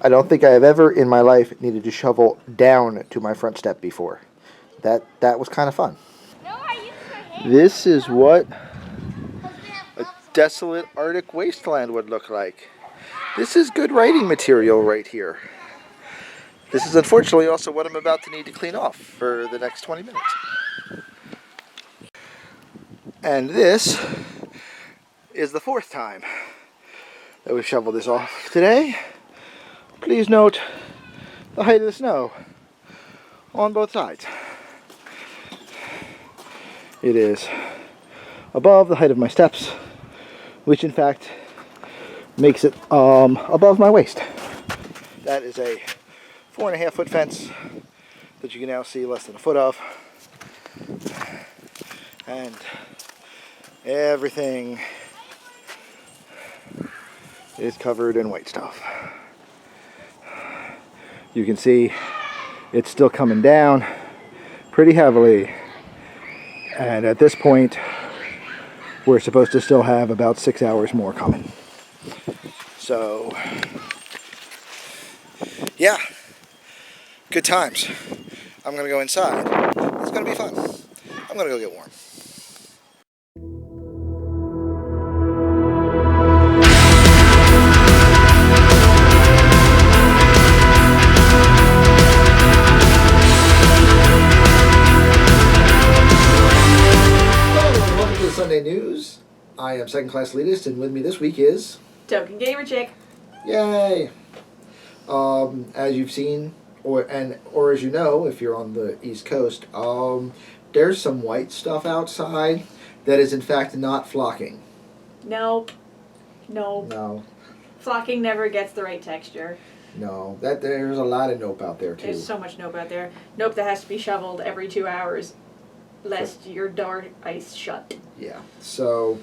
I don't think I have ever in my life needed to shovel down to my front step before. That was kind of fun. This is what a desolate Arctic wasteland would look like. This is good writing material right here. This is unfortunately also what I'm about to need to clean off for the next 20 minutes. And this is the fourth time that we've shoveled this off today. Please note the height of the snow on both sides. It is above the height of my steps, which in fact makes it above my waist. That is a 4.5 foot fence that you can now see less than a foot of. And everything is covered in white stuff. You can see it's still coming down pretty heavily. And at this point, we're supposed to still have about 6 hours more coming. So, yeah, good times. I'm going to go inside. It's going to be fun. I'm going to go get warm. Sunday News. I am Second Class Elitist, and with me this week is Token Gamer Chick. Yay! As you've seen, or as you know, if you're on the East Coast, there's some white stuff outside that is in fact not flocking. Nope. No. Flocking never gets the right texture. No. There's a lot of nope out there too. There's so much nope out there. Nope that has to be shoveled every 2 hours, lest your door ice shut. Yeah. So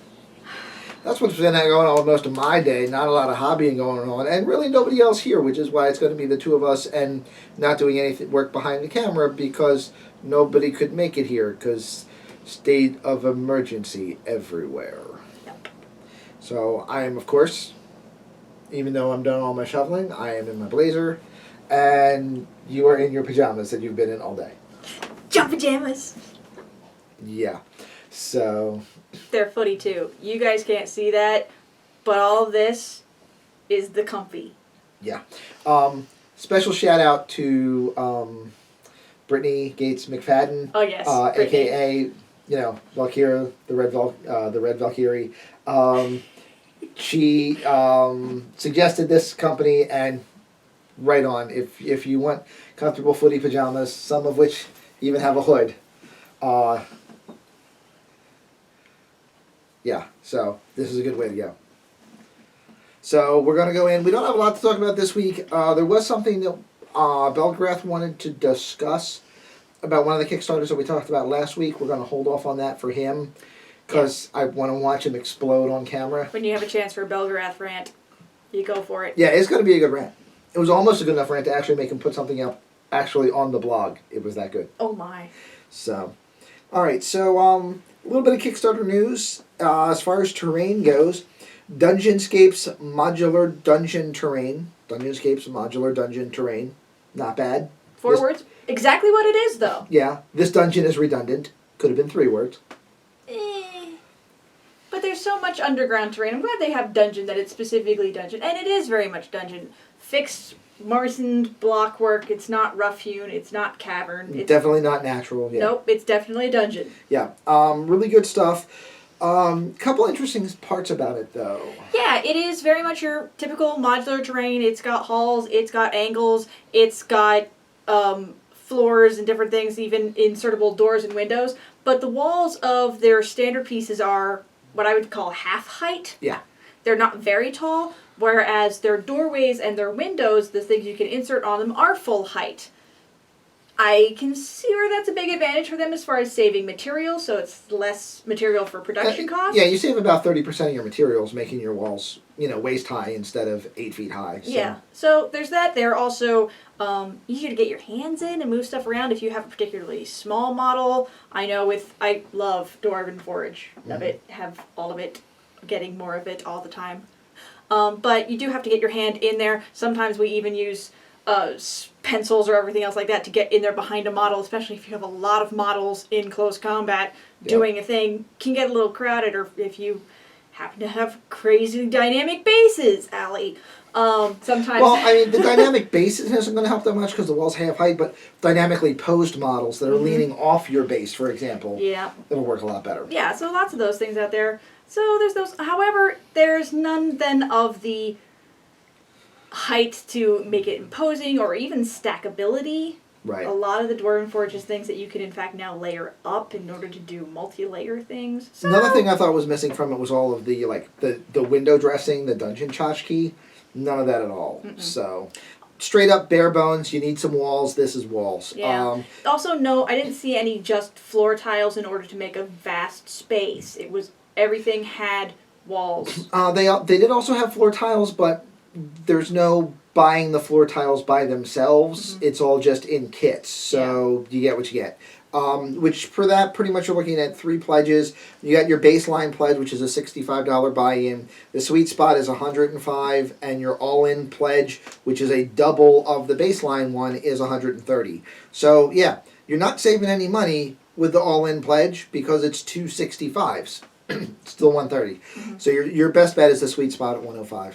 that's what's been going on most of my day. Not a lot of hobbying going on, and really nobody else here, which is why it's going to be the two of us and not doing any work behind the camera because nobody could make it here because state of emergency everywhere. Yep. So I am, of course, even though I'm done all my shoveling, I am in my blazer, and you are in your pajamas that you've been in all day. Jump pajamas. Yeah. So they're footy too. You guys can't see that, but all of this is the comfy. Yeah. Special shout out to Brittany Gates McFadden. Oh yes. AKA Valkyria, the Red Valkyrie. She suggested this company, and right on. If you want comfortable footy pajamas, some of which even have a hood. Yeah, so this is a good way to go. So we're going to go in. We don't have a lot to talk about this week. There was something that Belgrath wanted to discuss about one of the Kickstarters that we talked about last week. We're going to hold off on that for him because I want to watch him explode on camera. When you have a chance for a Belgrath rant, you go for it. Yeah, it's going to be a good rant. It was almost a good enough rant to actually make him put something up actually on the blog. It was that good. Oh my. So, all right. So, a little bit of Kickstarter news. As far as terrain goes, DungeonScapes Modular Dungeon Terrain. DungeonScapes Modular Dungeon Terrain. Not bad. 4 words. Exactly what it is, though. Yeah. This dungeon is redundant. Could have been 3 words. But there's so much underground terrain. I'm glad they have dungeon, that it's specifically dungeon. And it is very much dungeon. Fixed, moistened block work. It's not rough-hewn. It's not cavern. It's definitely not natural. Yeah. Nope. It's definitely a dungeon. Yeah. Really good stuff. Couple interesting parts about it, though. Yeah, it is very much your typical modular terrain. It's got halls, it's got angles, it's got floors and different things, even insertable doors and windows. But the walls of their standard pieces are what I would call half height. Yeah. They're not very tall, whereas their doorways and their windows, the things you can insert on them, are full height. I can see where that's a big advantage for them as far as saving material, so it's less material for production costs. Yeah, you save about 30% of your materials making your walls, waist high instead of 8 feet high. So. Yeah, so there's that. They're also easier to get your hands in and move stuff around if you have a particularly small model. I love Dwarven Forge. Love it. Have all of it. Getting more of it all the time. But you do have to get your hand in there. Sometimes we even use pencils or everything else like that to get in there behind a model, especially if you have a lot of models in close combat doing a thing. Can get a little crowded, or if you happen to have crazy dynamic bases, Allie. Sometimes. Well, I mean, the dynamic base isn't going to help that much because the wall's half height, but dynamically posed models that are leaning off your base, for example, it'll work a lot better. Yeah, so lots of those things out there. So there's those. However, there's none then of the height to make it imposing or even stackability. Right. A lot of the Dwarven Forges things that you can in fact now layer up in order to do multi-layer things. So, another thing I thought was missing from it was all of the the window dressing, the dungeon tchotchke. None of that at all. So straight up bare bones. You need some walls. This is walls. Yeah. Also, no, I didn't see any just floor tiles in order to make a vast space. It was everything had walls. They did also have floor tiles, but there's no buying the floor tiles by themselves. It's all just in kits, so you get what you get. Which for that, pretty much you're looking at 3 pledges. You got your baseline pledge, which is a $65 buy-in. The sweet spot is $105, and your all-in pledge, which is a double of the baseline one, is $130. So yeah, you're not saving any money with the all-in pledge because it's 2 65s. Still $130. So your best bet is the sweet spot at $105.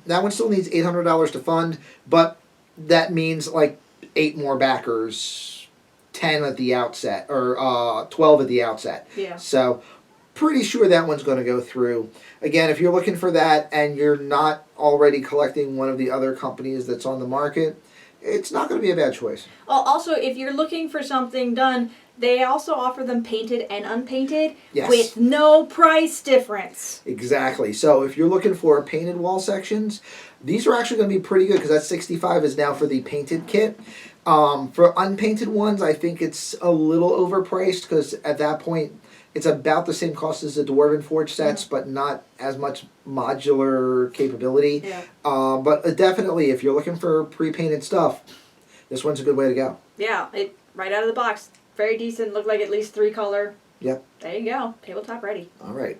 That one still needs $800 to fund, but that means like 8 more backers, 10 at the outset, or 12 at the outset. Yeah. So pretty sure that one's going to go through. Again, if you're looking for that and you're not already collecting one of the other companies that's on the market, it's not going to be a bad choice. Also, if you're looking for something done, they also offer them painted and unpainted with no price difference. Exactly. So if you're looking for painted wall sections, these are actually going to be pretty good because that 65 is now for the painted kit. For unpainted ones, I think it's a little overpriced because at that point it's about the same cost as the Dwarven Forge sets, but not as much modular capability. Yeah. But definitely, if you're looking for pre-painted stuff, this one's a good way to go. Yeah, right out of the box. Very decent. Looked like at least 3 color. Yep. There you go. Tabletop ready. All right.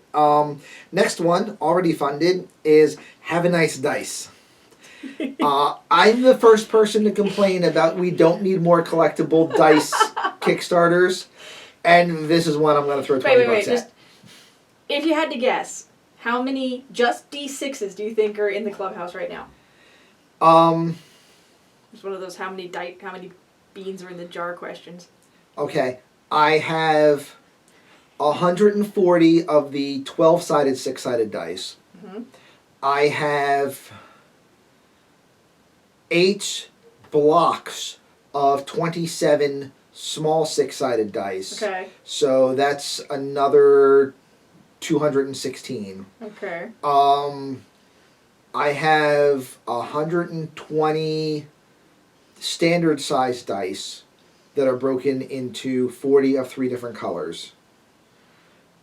Next one, already funded, is Have a Nice Dice. I'm the first person to complain about we don't need more collectible dice Kickstarters, and this is one I'm going to throw 20 bucks at. If you had to guess, how many just D6s do you think are in the clubhouse right now? It's one of those how many beans are in the jar questions. Okay, I have 140 of the 12-sided, 6-sided dice. I have 8 blocks of 27 small 6-sided dice. Okay. So that's another 216. Okay. I have 120 standard size dice that are broken into 40 of 3 different colors.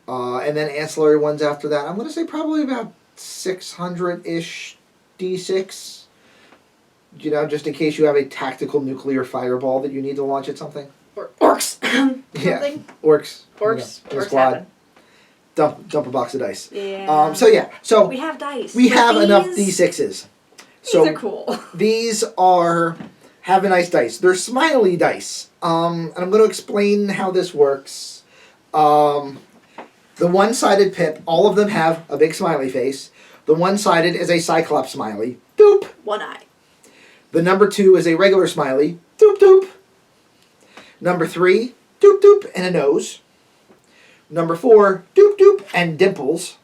And then ancillary ones after that, I'm going to say probably about 600-ish D6. You know, just in case you have a tactical nuclear fireball that you need to launch at something. Or orcs. Yeah, orcs. Orcs. Yeah, Orcs squad. happen. Dump a box of dice. Yeah. So we have dice. We have enough These D6s. are cool. These are Have a Nice Dice. They're smiley dice. And I'm going to explain how this works. The one-sided pip, all of them have a big smiley face. The one-sided is a Cyclops smiley. Doop. One eye. The number 2 is a regular smiley. Doop doop. Number 3, doop doop and a nose. Number 4, doop doop and dimples.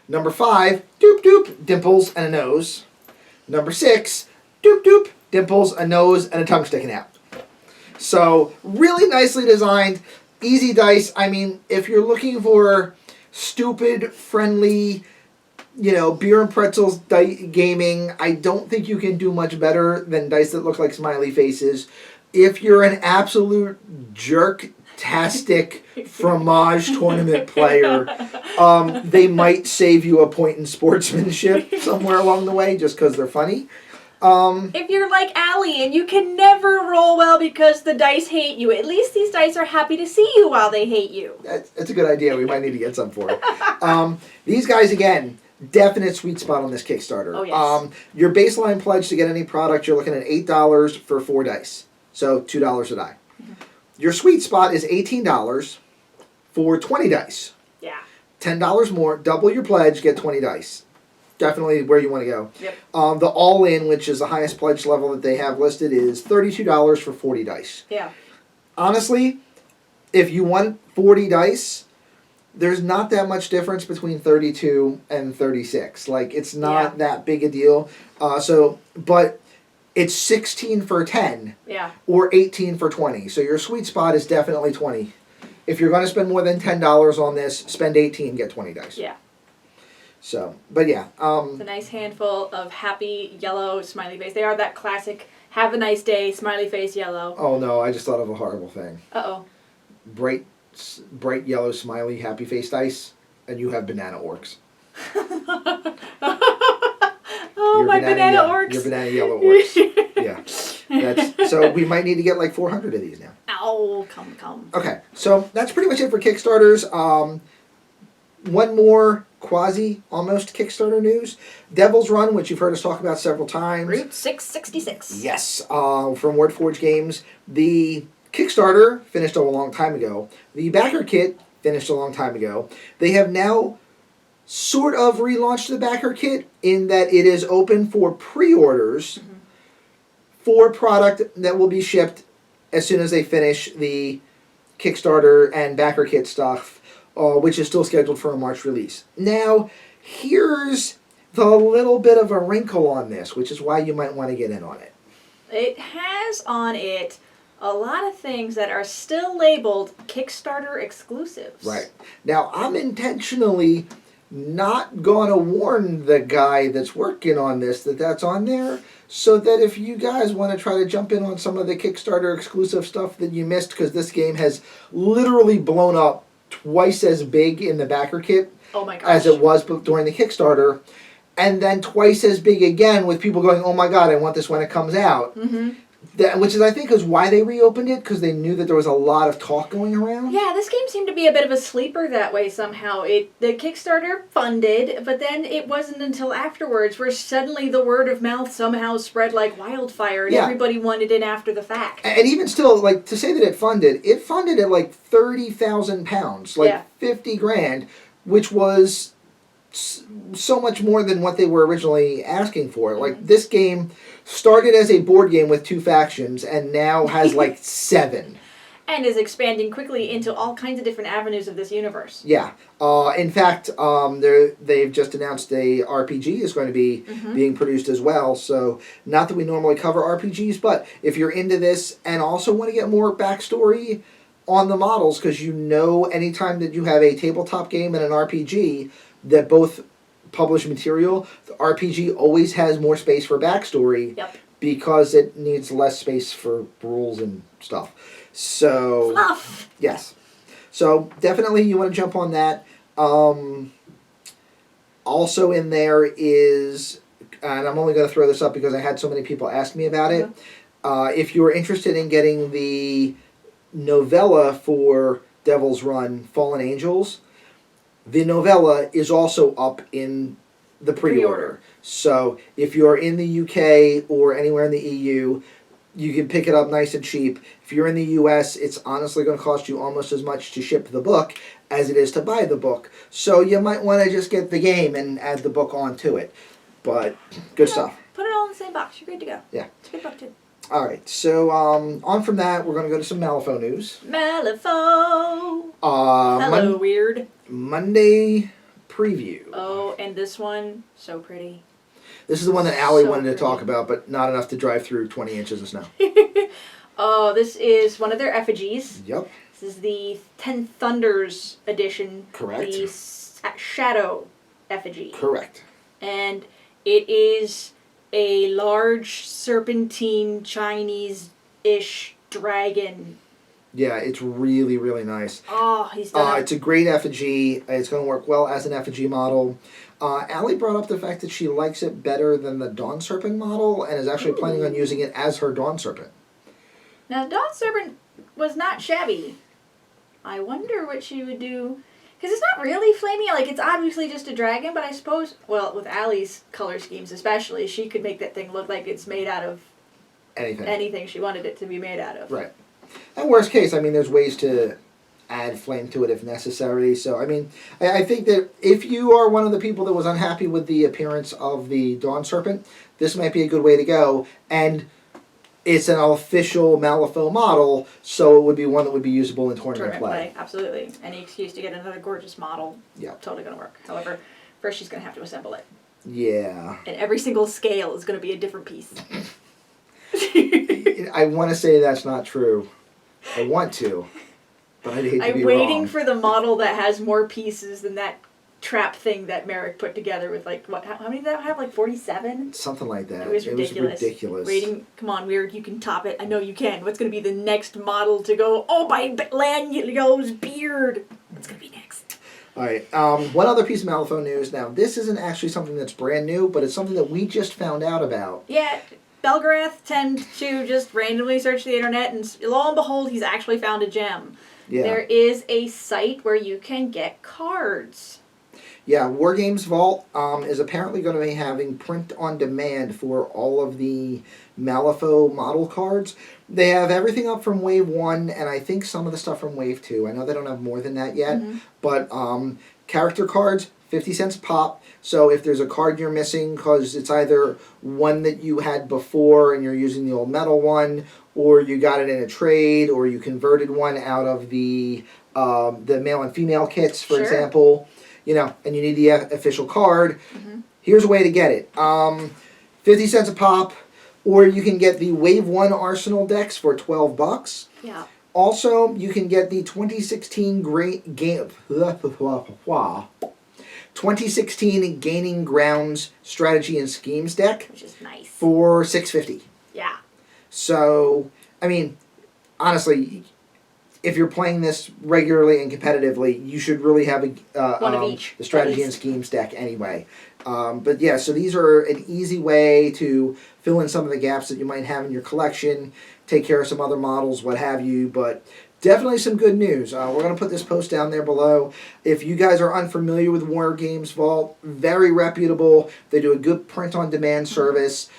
Number 5, doop doop, dimples and a nose. Number 6, doop doop, dimples, a nose, and a tongue sticking out. So, really nicely designed, easy dice. I mean, if you're looking for stupid, friendly, you know, beer and pretzels gaming, I don't think you can do much better than dice that look like smiley faces. If you're an absolute jerk-tastic fromage tournament player, they might save you a point in sportsmanship somewhere along the way just because they're funny. If you're like Allie and you can never roll well because the dice hate you, at least these dice are happy to see you while they hate you. That's a good idea. We might need to get some for it. These guys, again, definite sweet spot on this Kickstarter. Oh, yes. Your baseline pledge to get any product, you're looking at $8 for 4 dice. So $2 a die. Mm-hmm. Your sweet spot is $18 for 20 dice. Yeah. $10 more, double your pledge, get 20 dice. Definitely where you want to go. Yep. The all-in, which is the highest pledge level that they have listed, is $32 for 40 dice. Yeah. Honestly, if you want 40 dice, there's not that much difference between 32 and 36. Like, it's not that big a deal. But it's 16 for 10. Yeah. Or 18 for 20. So your sweet spot is definitely 20. If you're going to spend more than $10 on this, spend 18, get 20 dice. Yeah. So, but yeah. It's a nice handful of happy yellow smiley face. They are that classic have a nice day smiley face yellow. Oh no, I just thought of a horrible thing. Uh-oh. Bright yellow smiley happy face dice, and you have banana orcs. Oh, my banana orcs. Your banana yellow orcs. Yeah. So we might need to get like 400 of these now. Ow, come. Okay, so that's pretty much it for Kickstarters. One more almost Kickstarter news. Devil's Run, which you've heard us talk about several times. Route 666. Yes, from Wordforge Games. The Kickstarter finished a long time ago. The backer kit finished a long time ago. They have now sort of relaunched the backer kit in that it is open for pre-orders for product that will be shipped as soon as they finish the Kickstarter and backer kit stuff, which is still scheduled for a March release. Now, here's the little bit of a wrinkle on this, which is why you might want to get in on it. It has on it a lot of things that are still labeled Kickstarter exclusives. Right. Now, I'm intentionally not going to warn the guy that's working on this that that's on there, so that if you guys want to try to jump in on some of the Kickstarter exclusive stuff that you missed, because this game has literally blown up twice as big in the backer kit as it was during the Kickstarter, and then twice as big again with people going, oh my god, I want this when it comes out. Mm-hmm. Which is, I think, is why they reopened it, because they knew that there was a lot of talk going around. Yeah, this game seemed to be a bit of a sleeper that way somehow. The Kickstarter funded, but then it wasn't until afterwards where suddenly the word of mouth somehow spread like wildfire, and everybody wanted in after the fact. And even still, like, to say that it funded at like £30,000, like 50 grand, which was so much more than what they were originally asking for. Mm-hmm. Like, this game started as a board game with 2 factions and now has like 7. And is expanding quickly into all kinds of different avenues of this universe. Yeah. In fact, they've just announced a RPG is going to be being produced as well. So, not that we normally cover RPGs, but if you're into this and also want to get more backstory on the models, because you know anytime that you have a tabletop game and an RPG that both publish material, the RPG always has more space for backstory because it needs less space for rules and stuff. So, fluff. Yes. So, definitely you want to jump on that. Also in there is, and I'm only going to throw this up because I had so many people ask me about it, if you are interested in getting the novella for Devil's Run, Fallen Angels, the novella is also up in the pre-order. So if you're in the UK or anywhere in the EU, you can pick it up nice and cheap. If you're in the US, it's honestly going to cost you almost as much to ship the book as it is to buy the book. So you might want to just get the game and add the book onto it. But good stuff. Put it all in the same box. You're good to go. Yeah. It's a good book too. All right, so on from that, we're going to go to some Malifaux news. Malifaux! Hello, weird. Monday preview. Oh, and this one, so pretty. This is the one that Allie wanted to talk about, but not enough to drive through 20 inches of snow. Oh, this is one of their effigies. Yep. This is the Ten Thunders edition. Correct. The Shadow effigy. Correct. And it is a large serpentine Chinese-ish dragon. Yeah, it's really, really nice. Oh, he's done it's a great effigy. It's going to work well as an effigy model. Allie brought up the fact that she likes it better than the Dawn Serpent model and is actually planning on using it as her Dawn Serpent. Now, Dawn Serpent was not shabby. I wonder what she would do Because it's not really flaming. Like, it's obviously just a dragon, but I suppose, well, with Allie's color schemes especially, she could make that thing look like it's made out of anything she wanted it to be made out of. Right. And worst case, I mean, there's ways to add flame to it if necessary. So, I mean, I think that if you are one of the people that was unhappy with the appearance of the Dawn Serpent, this might be a good way to go. And it's an official Malifaux model, so it would be one that would be usable in tournament play. Absolutely. Any excuse to get another gorgeous model, totally going to work. However, first she's going to have to assemble it. Yeah. And every single scale is going to be a different piece. I want to say that's not true. I want to, but I'd hate to be I'm waiting for the model that has more pieces than that trap thing that Merrick put together with, like, what? How many did that have? Like 47? Something like that. It was ridiculous. Waiting. Come on, Weird. You can top it. I know you can. What's going to be the next model to go, oh, my Lanio's beard. What's going to be next? All right. One other piece of Malifaux news. Now, this isn't actually something that's brand new, but it's something that we just found out about. Yeah. Belgarath tend to just randomly search the internet, and lo and behold, he's actually found a gem. Yeah. There is a site where you can get cards. Yeah, Wargames Vault is apparently going to be having print on demand for all of the Malifaux model cards. They have everything up from Wave 1, and I think some of the stuff from Wave 2. I know they don't have more than that yet, but character cards, 50 cents pop. So if there's a card you're missing because it's either one that you had before and you're using the old metal one, or you got it in a trade, or you converted one out of the male and female kits, for example, you know, and you need the official card, here's a way to get it. 50 cents a pop, or you can get the Wave 1 Arsenal decks for $12. Yeah. Also, you can get the 2016 2016 Gaining Grounds Strategy and Schemes deck, which is nice, for $6.50. Yeah. So, I mean, honestly, if you're playing this regularly and competitively, you should really have one of each. The Strategy and Schemes deck anyway. But yeah, so these are an easy way to fill in some of the gaps that you might have in your collection, take care of some other models, what have you, but definitely some good news. We're going to put this post down there below. If you guys are unfamiliar with Wargames Vault, very reputable. They do a good print-on-demand service.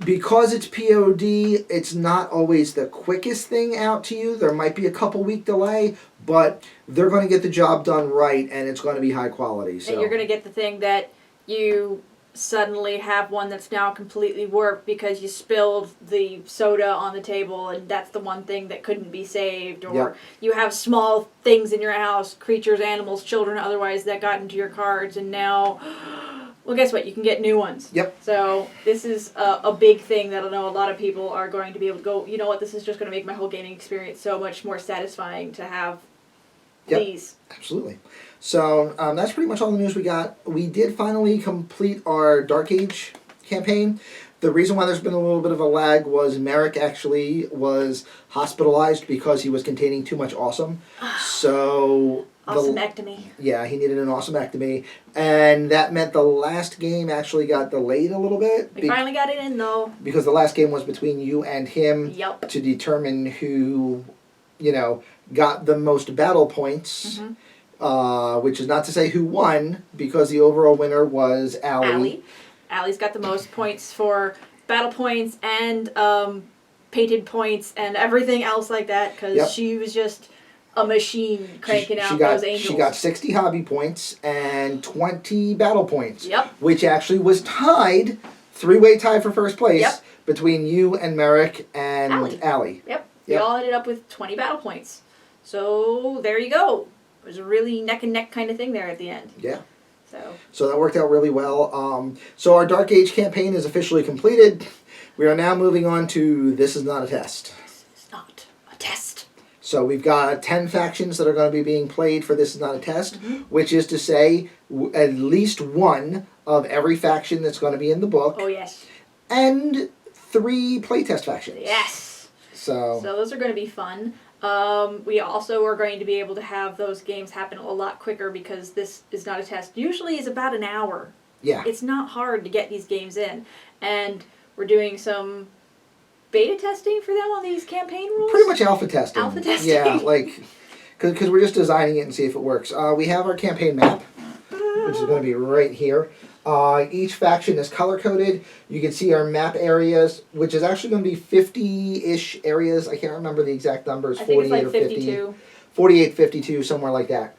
Because it's POD, it's not always the quickest thing out to you. There might be a couple-week delay, but they're going to get the job done right, and it's going to be high quality. So. And you're going to get the thing that you suddenly have one that's now completely warped because you spilled the soda on the table, and that's the one thing that couldn't be saved. Or you have small things in your house, creatures, animals, children, otherwise, that got into your cards, and now... Well, guess what? You can get new ones. Yep. So this is a big thing that I know a lot of people are going to be able to go, you know what, this is just going to make my whole gaming experience so much more satisfying to have these. Absolutely. So that's pretty much all the news we got. We did finally complete our Dark Age campaign. The reason why there's been a little bit of a lag was Merrick actually was hospitalized because he was containing too much awesome. So... Awesomectomy. Yeah, he needed an awesomectomy. And that meant the last game actually got delayed a little bit. We finally got it in, though. Because the last game was between you and him to determine who, you know, got the most battle points. Which is not to say who won, because the overall winner was Allie. Allie's got the most points for battle points and painted points and everything else like that, because she was just... a machine cranking out those angels. She got 60 hobby points and 20 battle points. Yep. Which actually was tied, three-way tie for first place between you and Merrick and Allie. Yep. We all ended up with 20 battle points. So there you go. It was a really neck and neck kind of thing there at the end. Yeah. So that worked out really well. So our Dark Age campaign is officially completed. We are now moving on to This Is Not a Test. This is not a test. So we've got 10 factions that are going to be being played for This Is Not a Test, which is to say at least one of every faction that's going to be in the book. Oh, yes. And 3 playtest factions. Yes. So those are going to be fun. We also are going to be able to have those games happen a lot quicker because This Is Not a Test usually is about an hour. Yeah. It's not hard to get these games in. And we're doing some... beta testing for them on these campaign rules? Pretty much alpha testing. Alpha testing. Yeah, like, because we're just designing it and see if it works. We have our campaign map, which is going to be right here. Each faction is color-coded. You can see our map areas, which is actually going to be 50-ish areas. I can't remember the exact numbers. I think 48 it's like or 52. 48, 52, somewhere like that.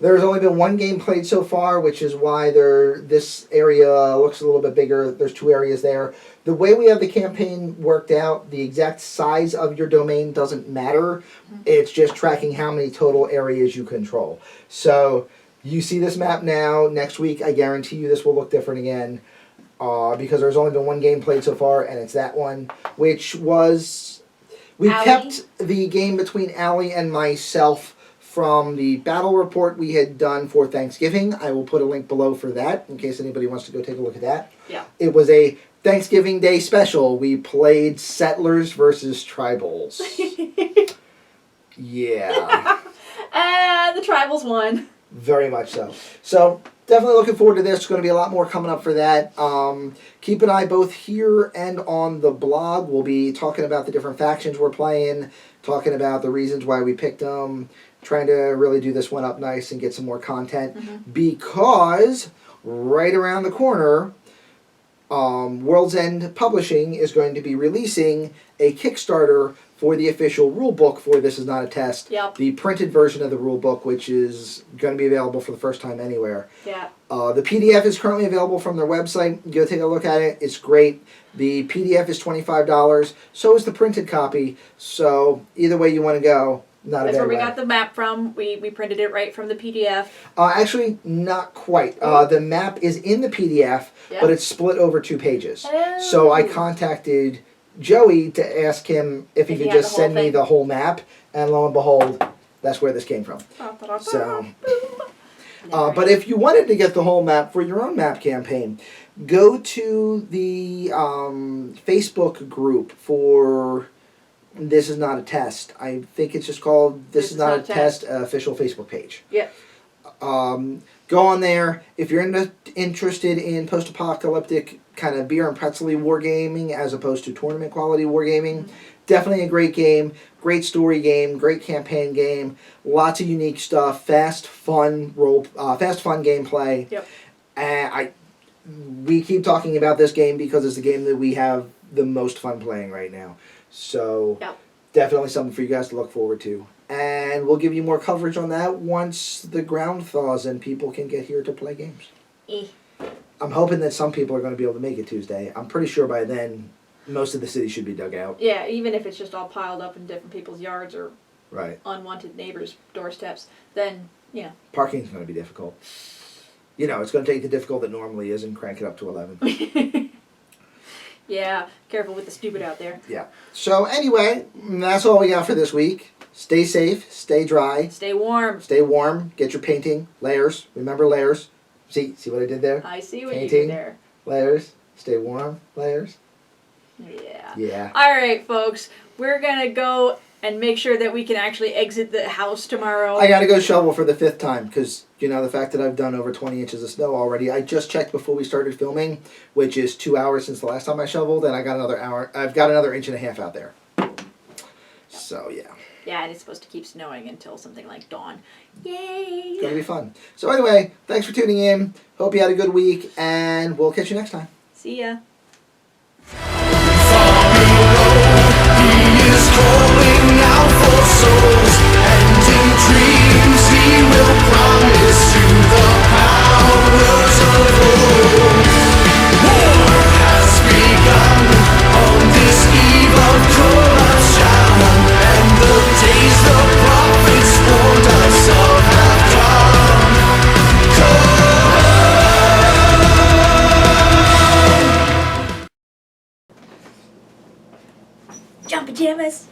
There's only been one game played so far, which is why this area looks a little bit bigger. There's 2 areas there. The way we have the campaign worked out, the exact size of your domain doesn't matter. It's just tracking how many total areas you control. So you see this map now. Next week, I guarantee you this will look different again, because there's only been one game played so far, and it's that one, which was... We Allie? kept the game between Allie and myself from the battle report we had done for Thanksgiving. I will put a link below for that in case anybody wants to go take a look at that. Yeah. It was a Thanksgiving Day special. We played Settlers versus Tribals. Yeah. And the Tribals won. Very much so. So, definitely looking forward to this. There's going to be a lot more coming up for that. Keep an eye both here and on the blog. We'll be talking about the different factions we're playing, talking about the reasons why we picked them, trying to really do this one up nice and get some more content. Because right around the corner, World's End Publishing is going to be releasing a Kickstarter for the official rulebook for This Is Not a Test. Yep. The printed version of the rulebook, which is going to be available for the first time anywhere. Yeah. The PDF is currently available from their website. Go take a look at it. It's great. The PDF is $25. So is the printed copy. So either way you want to go, not That's a bad where we way. got the map from. We printed it right from the PDF. Actually, not quite. The map is in the PDF, Yeah. but it's split over 2 pages. Oh. So I contacted Joey to ask him if he If he could had just the whole send me thing. the whole map, and lo and behold, that's where this came from. So, but if you wanted to get the whole map for your own map campaign, go to the Facebook group for This Is Not a Test. I think it's just called This Is Not a Test official Facebook page. Yep. Go on there. If you're interested in post-apocalyptic kind of beer and pretzel-y wargaming as opposed to tournament quality wargaming, definitely a great game. Great story game. Great campaign game. Lots of unique stuff. Fast, fun gameplay. Yep. And we keep talking about this game because it's the game that we have the most fun playing right now. So Yep. definitely something for you guys to look forward to. And we'll give you more coverage on that once the ground thaws and people can get here to play games. I'm hoping that some people are going to be able to make it Tuesday. I'm pretty sure by then most of the city should be dug out. Yeah, even if it's just all piled up in different people's yards or Right. unwanted neighbors' doorsteps, then, you know. Parking's going to be difficult. You know, it's going to take the difficult that normally is and crank it up to 11. Yeah, careful with the stupid out there. Yeah. So anyway, that's all we got for this week. Stay safe, stay dry, Stay warm. stay warm, get your painting, layers. Remember layers. See what I did there? I see what you Painting. did there. Layers. Stay warm, layers. Yeah. Yeah. All right, folks. We're going to go and make sure that we can actually exit the house tomorrow. I got to go shovel for the 5th time because, you know, the fact that I've done over 20 inches of snow already. I just checked before we started filming, which is 2 hours since the last time I shoveled, and I got another hour. I've got another 1.5 inches out there. So, yeah. Yeah, and it's supposed to keep snowing until something like dawn. Yay! It's going to be fun. So anyway, thanks for tuning in. Hope you had a good week, and we'll catch you next time. See ya. Jump pajamas!